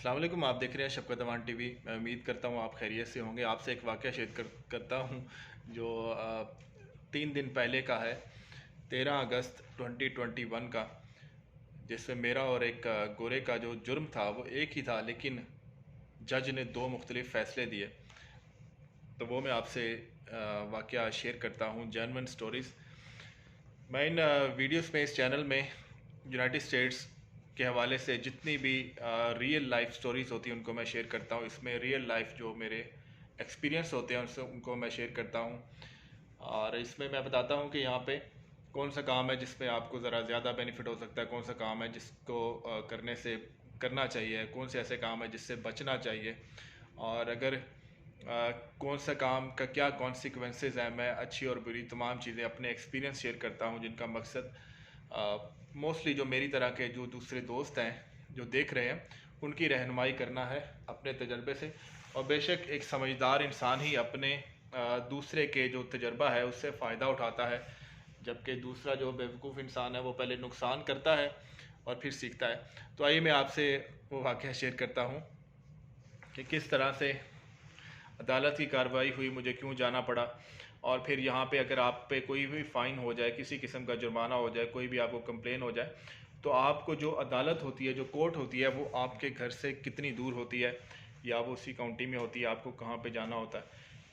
अस्सलाम वालेकुम। आप देख रहे हैं शफ़क़त अमान टीवी। मैं उम्मीद करता हूँ आप खैरियत से होंगे। आपसे एक वाक़या शेयर करता हूँ जो 3 दिन पहले का है, 13 अगस्त 2021 का, जिसमें मेरा और एक गोरे का जो जुर्म था वो एक ही था, लेकिन जज ने दो मुख्तलिफ़ फ़ैसले दिए। तो वो मैं आपसे वाक़या शेयर करता हूँ, जेन्युइन स्टोरीज़। मैं इन वीडियोस में इस चैनल में यूनाइटेड स्टेट्स के हवाले से जितनी भी रियल लाइफ स्टोरीज़ होती हैं उनको मैं शेयर करता हूँ। इसमें रियल लाइफ जो मेरे एक्सपीरियंस होते हैं उनसे उनको मैं शेयर करता हूँ। और इसमें मैं बताता हूँ कि यहाँ पे कौन सा काम है जिसमें आपको ज़रा ज़्यादा बेनिफिट हो सकता है, कौन सा काम है जिसको करने से करना चाहिए, कौन से ऐसे काम है जिससे बचना चाहिए, और अगर कौन सा काम का क्या कॉन्सिक्वेंसेस हैं। मैं अच्छी और बुरी तमाम चीज़ें अपने एक्सपीरियंस शेयर करता हूँ, जिनका मकसद मोस्टली जो मेरी तरह के जो दूसरे दोस्त हैं जो देख रहे हैं उनकी रहनुमाई करना है अपने तजर्बे से। और बेशक एक समझदार इंसान ही अपने दूसरे के जो तजर्बा है उससे फ़ायदा उठाता है, जबकि दूसरा जो बेवकूफ़ इंसान है वो पहले नुकसान करता है और फिर सीखता है। तो आइए मैं आपसे वो वाक़या शेयर करता हूँ कि किस तरह से अदालत की कार्रवाई हुई, मुझे क्यों जाना पड़ा। और फिर यहाँ पे अगर आप पे कोई भी फ़ाइन हो जाए, किसी किस्म का जुर्माना हो जाए, कोई भी आपको कंप्लेन हो जाए, तो आपको जो अदालत होती है, जो कोर्ट होती है, वो आपके घर से कितनी दूर होती है, या वो उसी काउंटी में होती है, आपको कहाँ पे जाना होता है,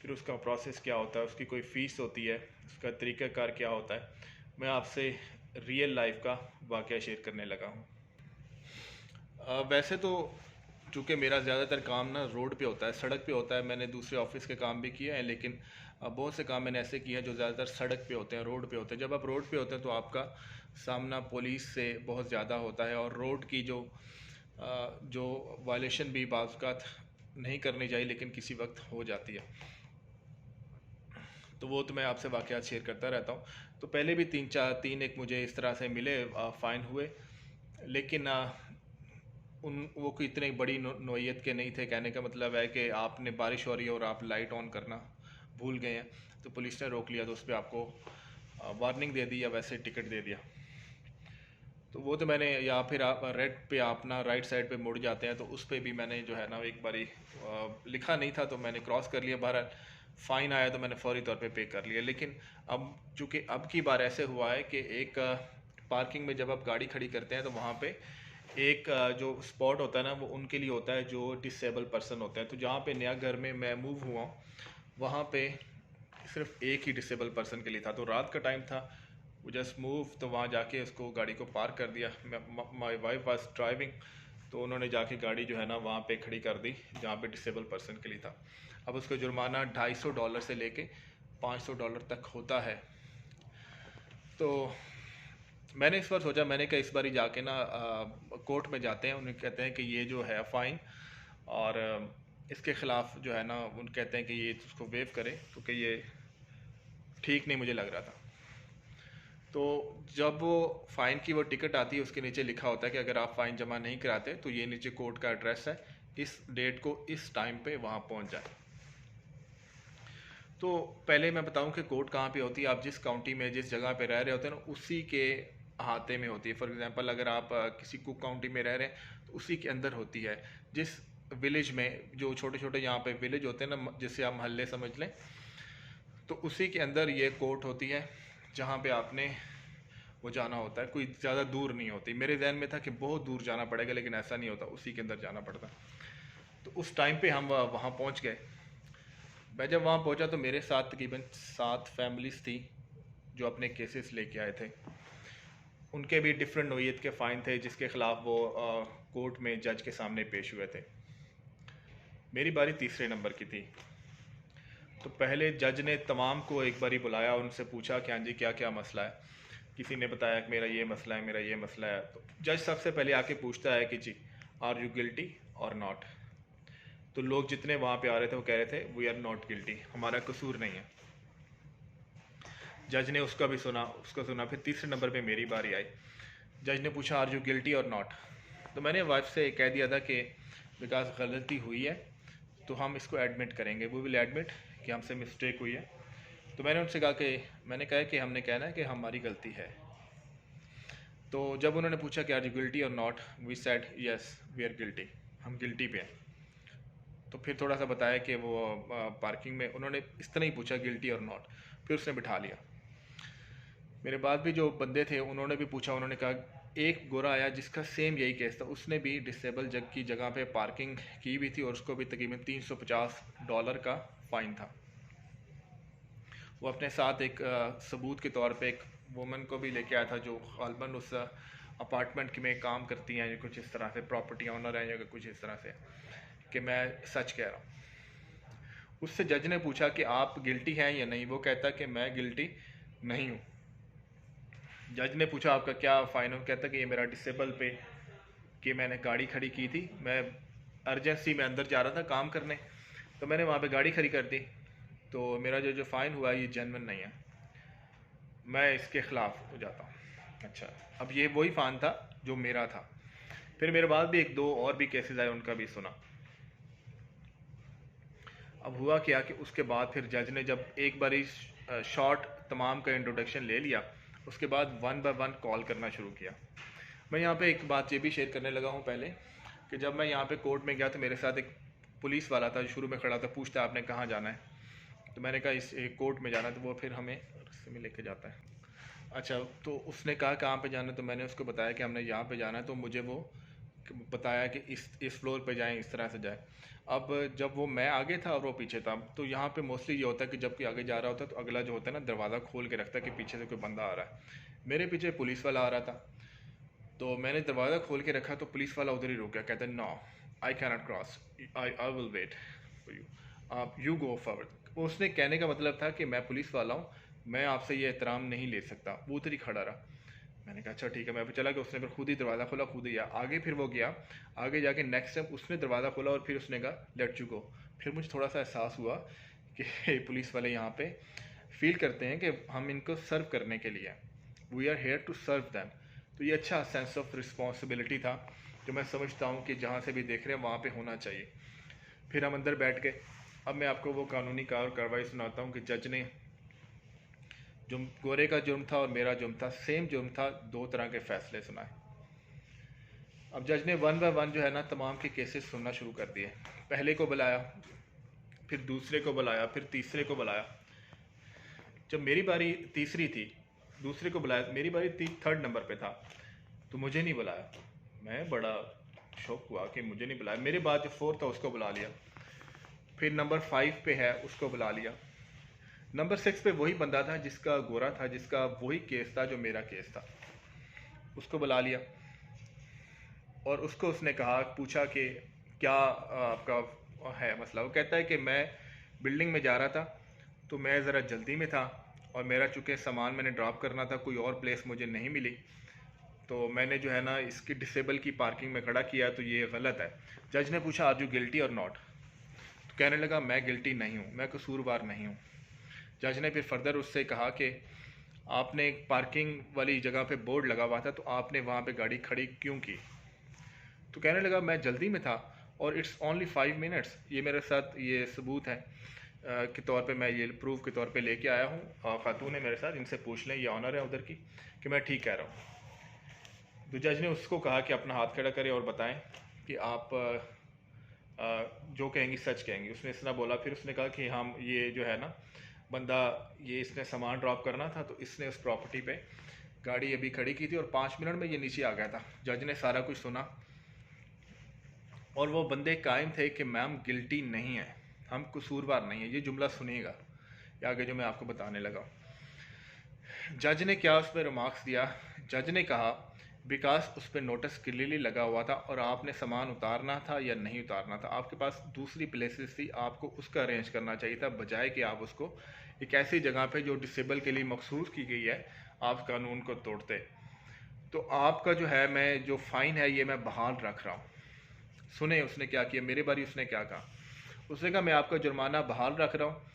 फिर उसका प्रोसेस क्या होता है, उसकी कोई फ़ीस होती है, उसका तरीक़ाकार क्या होता है। मैं आपसे रियल लाइफ का वाक़या शेयर करने लगा हूँ। वैसे तो चूँकि मेरा ज़्यादातर काम ना रोड पे होता है, सड़क पे होता है। मैंने दूसरे ऑफ़िस के काम भी किए हैं, लेकिन बहुत से काम मैंने ऐसे किए हैं जो ज़्यादातर सड़क पे होते हैं, रोड पे होते हैं। जब आप रोड पे होते हैं तो आपका सामना पुलिस से बहुत ज़्यादा होता है, और रोड की जो वायलेशन भी बाज़ औक़ात नहीं करनी चाहिए लेकिन किसी वक्त हो जाती है। तो वो तो मैं आपसे वाक़यात शेयर करता रहता हूँ। तो पहले भी तीन एक मुझे इस तरह से मिले, फ़ाइन हुए, लेकिन वो कोई इतनी बड़ी नोयत के नहीं थे। कहने का मतलब है कि आपने बारिश हो रही है और आप लाइट ऑन करना भूल गए हैं, तो पुलिस ने रोक लिया, तो उस पर आपको वार्निंग दे दी या वैसे टिकट दे दिया। तो वो तो मैंने, या फिर आप रेड पे आप ना राइट साइड पे मुड़ जाते हैं, तो उस पर भी मैंने जो है ना एक बारी लिखा नहीं था तो मैंने क्रॉस कर लिया। बहरहाल फ़ाइन आया तो मैंने फ़ौरी तौर पे कर लिया। लेकिन अब चूँकि अब की बार ऐसे हुआ है कि एक पार्किंग में जब आप गाड़ी खड़ी करते हैं तो वहाँ पे एक जो स्पॉट होता है ना वो उनके लिए होता है जो डिसेबल पर्सन होते हैं। तो जहाँ पे नया घर में मैं मूव हुआ हूँ वहाँ पे सिर्फ एक ही डिसेबल पर्सन के लिए था। तो रात का टाइम था, वो जस्ट मूव, तो वहाँ जाके उसको गाड़ी को पार्क कर दिया। माई वाइफ वाज ड्राइविंग, तो उन्होंने जाके गाड़ी जो है ना वहाँ पे खड़ी कर दी जहाँ पे डिसेबल पर्सन के लिए था। अब उसका जुर्माना $250 से लेके $500 तक होता है। तो मैंने इस बार सोचा, मैंने कहा इस बार ही जाके ना कोर्ट में जाते हैं, उन्हें कहते हैं कि ये जो है फ़ाइन और इसके ख़िलाफ़ जो है ना उन कहते हैं कि ये उसको वेव करें, क्योंकि ये ठीक नहीं मुझे लग रहा था। तो जब वो फ़ाइन की वो टिकट आती है उसके नीचे लिखा होता है कि अगर आप फ़ाइन जमा नहीं कराते तो ये नीचे कोर्ट का एड्रेस है, इस डेट को इस टाइम पे वहाँ पहुँच जाए। तो पहले मैं बताऊं कि कोर्ट कहाँ पे होती है। आप जिस काउंटी में जिस जगह पे रह रहे होते हैं ना उसी के अहाते में होती है। फॉर एग्जांपल अगर आप किसी कुक काउंटी में रह रहे हैं तो उसी के अंदर होती है। जिस विलेज में, जो छोटे छोटे यहाँ पे विलेज होते हैं ना, जिसे आप मोहल्ले समझ लें, तो उसी के अंदर ये कोर्ट होती है जहाँ पे आपने वो जाना होता है। कोई ज़्यादा दूर नहीं होती। मेरे जहन में था कि बहुत दूर जाना पड़ेगा, लेकिन ऐसा नहीं होता, उसी के अंदर जाना पड़ता। तो उस टाइम पे हम वहाँ पहुँच गए। मैं जब वहाँ पहुँचा तो मेरे साथ तकरीबन 7 फैमिलीज़ थी जो अपने केसेस लेके आए थे। उनके भी डिफरेंट नोयत के फ़ाइन थे जिसके ख़िलाफ़ वो कोर्ट में जज के सामने पेश हुए थे। मेरी बारी तीसरे नंबर की थी। तो पहले जज ने तमाम को एक बारी बुलाया, उनसे पूछा कि हाँ जी क्या क्या मसला है। किसी ने बताया कि मेरा ये मसला है, मेरा ये मसला है। तो जज सबसे पहले आके पूछता है कि जी आर यू गिल्टी और नॉट। तो लोग जितने वहाँ पे आ रहे थे वो कह रहे थे वी आर नॉट गिल्टी, हमारा कसूर नहीं है। जज ने उसका भी सुना, उसका सुना। फिर तीसरे नंबर पे मेरी बारी आई। जज ने पूछा आर यू गिल्टी और नॉट। तो मैंने वाइफ से कह दिया था कि बिकॉज गलती हुई है तो हम इसको एडमिट करेंगे, वी विल एडमिट कि हमसे मिस्टेक हुई है। तो मैंने उनसे कहा कि मैंने कहा कि हमने कहना है कि हमारी गलती है। तो जब उन्होंने पूछा कि आर यू गिल्टी और not, we said yes we are guilty. हम गिल्टी पे हैं। तो फिर थोड़ा सा बताया कि वो पार्किंग में उन्होंने इस तरह ही पूछा गिल्टी और नॉट, फिर उसने बिठा लिया। मेरे बाद भी जो बंदे थे उन्होंने भी पूछा, उन्होंने कहा एक गोरा आया जिसका सेम यही केस था, उसने भी डिसेबल जग की जगह पे पार्किंग की हुई थी और उसको भी तकरीबन $350 का फ़ाइन था। वो अपने साथ एक सबूत के तौर पे एक वुमन को भी लेके आया था जो गालबन उस अपार्टमेंट में काम करती हैं, कुछ इस तरह से प्रॉपर्टी ऑनर है या कुछ इस तरह से, कि मैं सच कह रहा हूँ। उससे जज ने पूछा कि आप गिल्टी हैं या नहीं, वो कहता कि मैं गिल्टी नहीं हूँ। जज ने पूछा आपका क्या फ़ाइन है, कहता कि ये मेरा डिसेबल पे कि मैंने गाड़ी खड़ी की थी, मैं अर्जेंसी में अंदर जा रहा था काम करने, तो मैंने वहाँ पे गाड़ी खड़ी कर दी, तो मेरा जो फ़ाइन हुआ ये जेन्युइन नहीं है, मैं इसके ख़िलाफ़ हो जाता हूँ। अच्छा, अब ये वही फ़ाइन था जो मेरा था। फिर मेरे बाद भी एक दो और भी केसेस आए, उनका भी सुना। अब हुआ क्या कि उसके बाद फिर जज ने जब एक बारी शॉर्ट तमाम का इंट्रोडक्शन ले लिया, उसके बाद वन बाय वन कॉल करना शुरू किया। मैं यहाँ पे एक बात ये भी शेयर करने लगा हूँ पहले, कि जब मैं यहाँ पे कोर्ट में गया तो मेरे साथ एक पुलिस वाला था जो शुरू में खड़ा था, पूछता आपने कहाँ जाना है, तो मैंने कहा इस कोर्ट में जाना है, तो वो फिर हमें रस्ते में लेके जाता है। अच्छा, तो उसने कहा कहाँ पे जाना है, तो मैंने उसको बताया कि हमने यहाँ पे जाना है, तो मुझे वो बताया कि इस फ्लोर पे जाएं, इस तरह से जाएं। अब जब वो मैं आगे था और वो पीछे था, तो यहाँ पे मोस्टली ये होता है कि जब कोई आगे जा रहा होता है तो अगला जो होता है ना दरवाज़ा खोल के रखता है कि पीछे से कोई बंदा आ रहा है। मेरे पीछे पुलिस वाला आ रहा था, तो मैंने दरवाज़ा खोल के रखा, तो पुलिस वाला उधर ही रुक गया, कहता है no I can not cross, I will wait for you, आप यू गो फॉरवर्ड। उसने कहने का मतलब था कि मैं पुलिस वाला हूँ, मैं आपसे ये एहतराम नहीं ले सकता। वो उधर ही खड़ा रहा। मैंने कहा अच्छा ठीक है, मैं भी चला गया। उसने फिर खुद ही दरवाज़ा खोला, खुद ही आया आगे। फिर वो गया आगे, जाके नेक्स्ट टाइम उसने दरवाज़ा खोला और फिर उसने कहा लेट यू गो। फिर मुझे थोड़ा सा एहसास हुआ कि पुलिस वाले यहाँ पे फील करते हैं कि हम इनको सर्व करने के लिए, we are here to serve them. तो ये अच्छा सेंस ऑफ रिस्पॉन्सिबिलिटी था जो मैं समझता हूँ कि जहाँ से भी देख रहे हैं वहाँ पे होना चाहिए। फिर हम अंदर बैठ गए। अब मैं आपको वो कानूनी कार्रवाई सुनाता हूँ कि जज ने जो गोरे का जुर्म था और मेरा जुर्म था, सेम जुर्म था, दो तरह के फैसले सुनाए। अब जज ने वन बाय वन जो है ना तमाम के केसेस सुनना शुरू कर दिए। पहले को बुलाया, फिर दूसरे को बुलाया, फिर तीसरे को बुलाया। जब मेरी बारी तीसरी थी, दूसरे को बुलाया, मेरी बारी थर्ड नंबर पे था, तो मुझे नहीं बुलाया। मैं बड़ा शौक हुआ कि मुझे नहीं बुलाया। मेरे बाद जो फोर्थ था उसको बुला लिया, फिर नंबर 5 पे है उसको बुला लिया, नंबर 6 पे वही बंदा था जिसका गोरा था, जिसका वही केस था जो मेरा केस था, उसको बुला लिया। और उसको उसने कहा, पूछा कि क्या आपका है मसला। वो कहता है कि मैं बिल्डिंग में जा रहा था, तो मैं ज़रा जल्दी में था और मेरा चूँकि सामान मैंने ड्रॉप करना था, कोई और प्लेस मुझे नहीं मिली, तो मैंने जो है ना इसकी डिसेबल की पार्किंग में खड़ा किया, तो ये गलत है। जज ने पूछा आर यू गिल्टी और नॉट, तो कहने लगा मैं गिल्टी नहीं हूँ, मैं कसूरवार नहीं हूँ। जज ने फिर फर्दर उससे कहा कि आपने एक पार्किंग वाली जगह पे बोर्ड लगा हुआ था, तो आपने वहाँ पे गाड़ी खड़ी क्यों की। तो कहने लगा मैं जल्दी में था और इट्स ओनली 5 मिनट्स। ये मेरे साथ ये सबूत है के तौर पे, मैं ये प्रूफ के तौर पे लेके आया हूँ। खातून है मेरे साथ, इनसे पूछ लें, ये ऑनर है उधर की, कि मैं ठीक कह रहा हूँ। तो जज ने उसको कहा कि अपना हाथ खड़ा करें और बताएं कि आप जो कहेंगी सच कहेंगी। उसने इस तरह बोला। फिर उसने कहा कि हम ये जो है ना बंदा, ये इसने सामान ड्रॉप करना था, तो इसने उस प्रॉपर्टी पे गाड़ी अभी खड़ी की थी और 5 मिनट में ये नीचे आ गया था। जज ने सारा कुछ सुना और वो बंदे कायम थे कि मैम गिल्टी नहीं है, हम कसूरवार नहीं है। ये जुमला सुनिएगा ये आगे जो मैं आपको बताने लगा। जज ने क्या उस पर रिमार्क्स दिया। जज ने कहा बिकॉज उस पर नोटिस क्लियरली लगा हुआ था और आपने सामान उतारना था या नहीं उतारना था, आपके पास दूसरी प्लेसेस थी, आपको उसका अरेंज करना चाहिए था, बजाय कि आप उसको एक ऐसी जगह पे जो डिसेबल के लिए मखसूस की गई है आप कानून को तोड़ते। तो आपका जो है, मैं जो फ़ाइन है ये मैं बहाल रख रहा हूँ। सुने उसने क्या किया, मेरे बारी उसने क्या कहा। उसने कहा मैं आपका जुर्माना बहाल रख रहा हूँ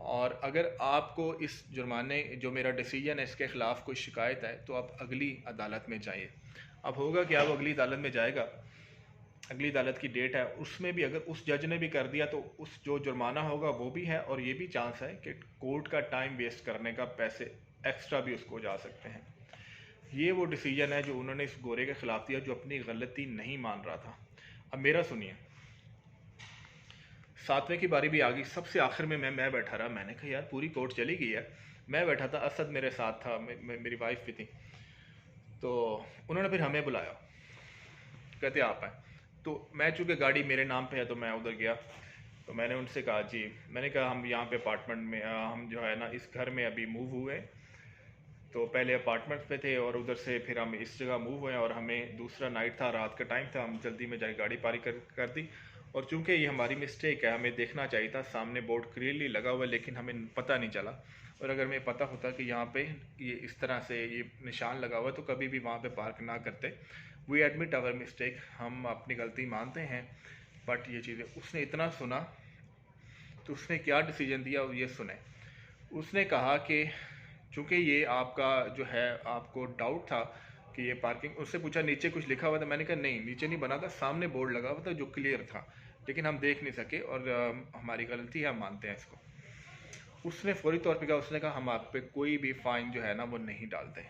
और अगर आपको इस जुर्माने जो मेरा डिसीजन है इसके ख़िलाफ़ कोई शिकायत है तो आप अगली अदालत में जाइए। अब होगा कि आप अगली अदालत में जाएगा, अगली अदालत की डेट है, उसमें भी अगर उस जज ने भी कर दिया तो उस जो जुर्माना होगा वो भी है और ये भी चांस है कि कोर्ट का टाइम वेस्ट करने का पैसे एक्स्ट्रा भी उसको जा सकते हैं। ये वो डिसीजन है जो उन्होंने इस गोरे के ख़िलाफ़ दिया जो अपनी गलती नहीं मान रहा था। अब मेरा सुनिए, सातवें की बारी भी आ गई, सबसे आखिर में मैं बैठा रहा। मैंने कहा यार पूरी कोर्ट चली गई है, मैं बैठा था, असद मेरे साथ था, मेरी वाइफ भी थी। तो उन्होंने फिर हमें बुलाया, कहते आप आए। तो मैं चूँकि गाड़ी मेरे नाम पे है तो मैं उधर गया। तो मैंने उनसे कहा जी, मैंने कहा हम यहाँ पे अपार्टमेंट में हम जो है ना इस घर में अभी मूव हुए। तो पहले अपार्टमेंट पे थे और उधर से फिर हम इस जगह मूव हुए और हमें दूसरा नाइट था, रात का टाइम था, हम जल्दी में जाके गाड़ी पारी कर दी। और चूंकि ये हमारी मिस्टेक है, हमें देखना चाहिए था, सामने बोर्ड क्लियरली लगा हुआ है लेकिन हमें पता नहीं चला। और अगर हमें पता होता कि यहाँ पे ये इस तरह से ये निशान लगा हुआ है तो कभी भी वहाँ पे पार्क ना करते। वी एडमिट आवर मिस्टेक, हम अपनी गलती मानते हैं। बट ये चीज़ें उसने इतना सुना तो उसने क्या डिसीजन दिया ये सुने। उसने कहा कि चूँकि ये आपका जो है, आपको डाउट था कि ये पार्किंग, उससे पूछा नीचे कुछ लिखा हुआ था, मैंने कहा नहीं नीचे नहीं बना था, सामने बोर्ड लगा हुआ था जो क्लियर था, लेकिन हम देख नहीं सके और हमारी गलती है, हम मानते हैं इसको। उसने फौरी तौर पे कहा, उसने कहा हम आप पे कोई भी फ़ाइन जो है ना वो नहीं डालते।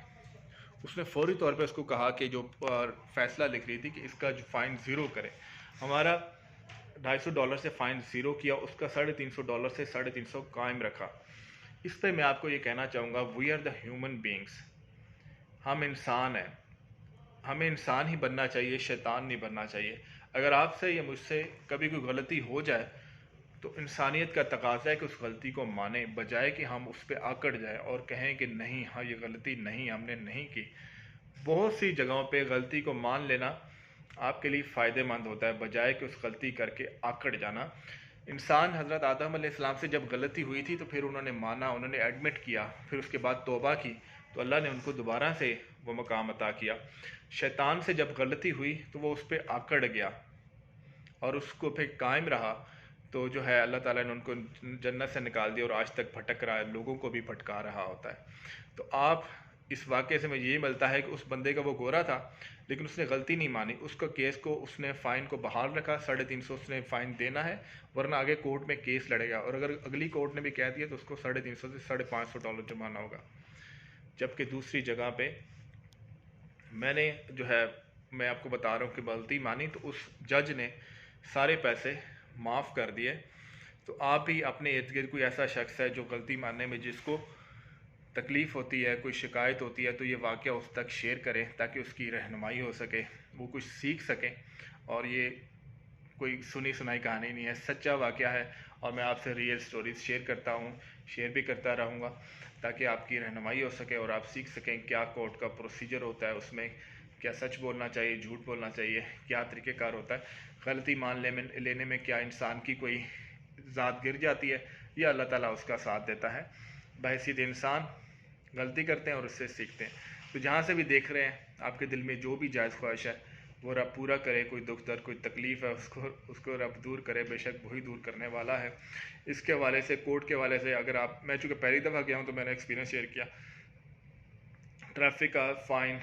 उसने फौरी तौर पे उसको कहा कि जो फैसला लिख रही थी कि इसका जो फ़ाइन ज़ीरो करे। हमारा $250 से फ़ाइन ज़ीरो किया, उसका $350 से 350 कायम रखा। इस पे मैं आपको ये कहना चाहूँगा, we are the human beings, हम इंसान हैं, हमें इंसान ही बनना चाहिए, शैतान नहीं बनना चाहिए। अगर आपसे या मुझसे कभी कोई गलती हो जाए तो इंसानियत का तकाजा है कि उस गलती को माने, बजाय कि हम उस पर आकड़ जाए और कहें कि नहीं हाँ ये गलती नहीं, हमने नहीं की। बहुत सी जगहों पे गलती को मान लेना आपके लिए फ़ायदेमंद होता है, बजाय कि उस गलती करके आकड़ जाना। इंसान हज़रत आदम अलैहिस्सलाम से जब गलती हुई थी तो फिर उन्होंने माना, उन्होंने एडमिट किया, फिर उसके बाद तौबा की, तो अल्लाह ने उनको दोबारा से वो मकाम अता किया। शैतान से जब गलती हुई तो वो उस पर आकड़ गया और उसको फिर कायम रहा, तो जो है अल्लाह ताला ने उनको जन्नत से निकाल दिया और आज तक भटक रहा है, लोगों को भी भटका रहा होता है। तो आप इस वाक़े से मुझे ये मिलता है कि उस बंदे का वो गोरा था लेकिन उसने गलती नहीं मानी, उसका केस को उसने फ़ाइन को बहाल रखा, 350 उसने फ़ाइन देना है, वरना आगे कोर्ट में केस लड़ेगा और अगर अगली कोर्ट ने भी कह दिया तो उसको $350 से $550 जुर्माना होगा। जबकि दूसरी जगह पे मैंने जो है, मैं आपको बता रहा हूँ कि गलती मानी तो उस जज ने सारे पैसे माफ़ कर दिए। तो आप भी अपने इर्द गिर्द कोई ऐसा शख्स है जो गलती मानने में जिसको तकलीफ़ होती है, कोई शिकायत होती है, तो ये वाक़या उस तक शेयर करें ताकि उसकी रहनुमाई हो सके, वो कुछ सीख सकें। और ये कोई सुनी सुनाई कहानी नहीं है, सच्चा वाक़या है और मैं आपसे रियल स्टोरीज़ शेयर करता हूँ, शेयर भी करता रहूँगा ताकि आपकी रहनुमाई हो सके और आप सीख सकें क्या कोर्ट का प्रोसीजर होता है, उसमें क्या सच बोलना चाहिए, झूठ बोलना चाहिए, क्या तरीक़ेकार होता है, गलती मान लेने में क्या इंसान की कोई ज़ात गिर जाती है या अल्लाह ताला उसका साथ देता है। बहैसियत इंसान गलती करते हैं और उससे सीखते हैं। तो जहाँ से भी देख रहे हैं, आपके दिल में जो भी जायज़ ख्वाहिश है वो रब पूरा करे, कोई दुख दर्द कोई तकलीफ़ है उसको रब दूर करे, बेशक वही दूर करने वाला है। इसके हवाले से, कोर्ट के हवाले से, अगर आप, मैं चूँकि पहली दफ़ा गया हूँ तो मैंने एक्सपीरियंस शेयर किया। ट्रैफिक का फ़ाइन,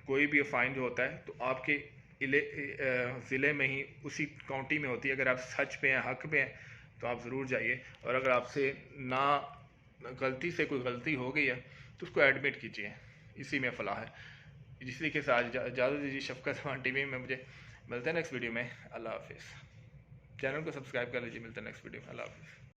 कोई भी फ़ाइन जो होता है तो आपके ज़िले में ही उसी काउंटी में होती है। अगर आप सच पे हैं, हक़ पे हैं तो आप ज़रूर जाइए, और अगर आपसे ना गलती से कोई गलती हो गई है तो उसको एडमिट कीजिए, इसी में फ़लाह है। जिस तरीके से आज इजाज़त दीजिए, शफ़क़त ख़ान टीवी में मुझे। मिलते हैं नेक्स्ट वीडियो में, अल्लाह हाफ़िज़। चैनल को सब्सक्राइब कर लीजिए, मिलते हैं नेक्स्ट वीडियो में, अल्लाह हाफ़िज़।